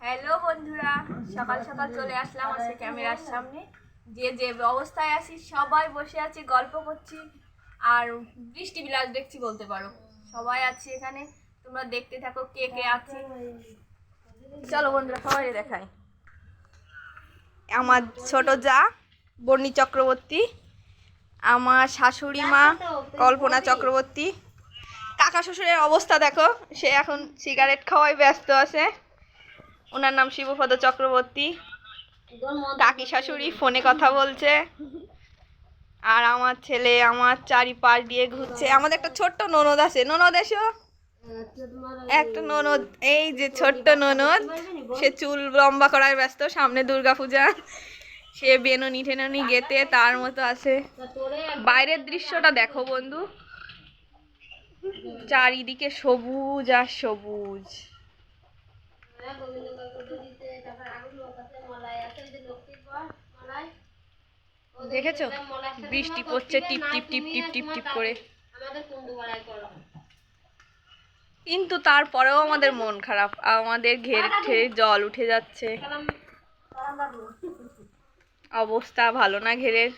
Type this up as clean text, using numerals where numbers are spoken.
Hello বন্ধুরা, সকাল সকাল চলে আসলাম আজকে ক্যামেরার সামনে। যে যে অবস্থায় আছি সবাই বসে আছি, গল্প করছি আর বৃষ্টি বিলাস দেখছি বলতে পারো। সবাই আছি এখানে, তোমরা দেখতে থাকো কে কে আছে। চলো বন্ধুরা, সবাই দেখাই। আমার ছোট যা বর্ণি চক্রবর্তী, আমার শাশুড়ি মা কল্পনা চক্রবর্তী, কাকা শ্বশুরের অবস্থা দেখো, সে এখন সিগারেট খাওয়াই ব্যস্ত আছে, ওনার নাম শিবপদ চক্রবর্তী। কাকি শাশুড়ি ফোনে কথা বলছে, আর আমার ছেলে আমার চারিপাশ দিয়ে ঘুরছে। আমাদের একটা ছোট্ট ননদ আছে, ননদ এসো। একটা ননদ, এই যে ছোট্ট ননদ, সে চুল লম্বা করার ব্যস্ত, সামনে দুর্গাপূজা, সে বেনুনি টেনুনি গেতে তার মতো আছে। বাইরের দৃশ্যটা দেখো বন্ধু, চারিদিকে সবুজ আর সবুজ। দেখেছো বৃষ্টি পড়ছে টিপ টিপ টিপ টিপ টিপ টিপ করে, কিন্তু তারপরেও আমাদের মন খারাপ, আমাদের ঘেরে ঘেরে জল উঠে যাচ্ছে, অবস্থা ভালো না ঘেরের।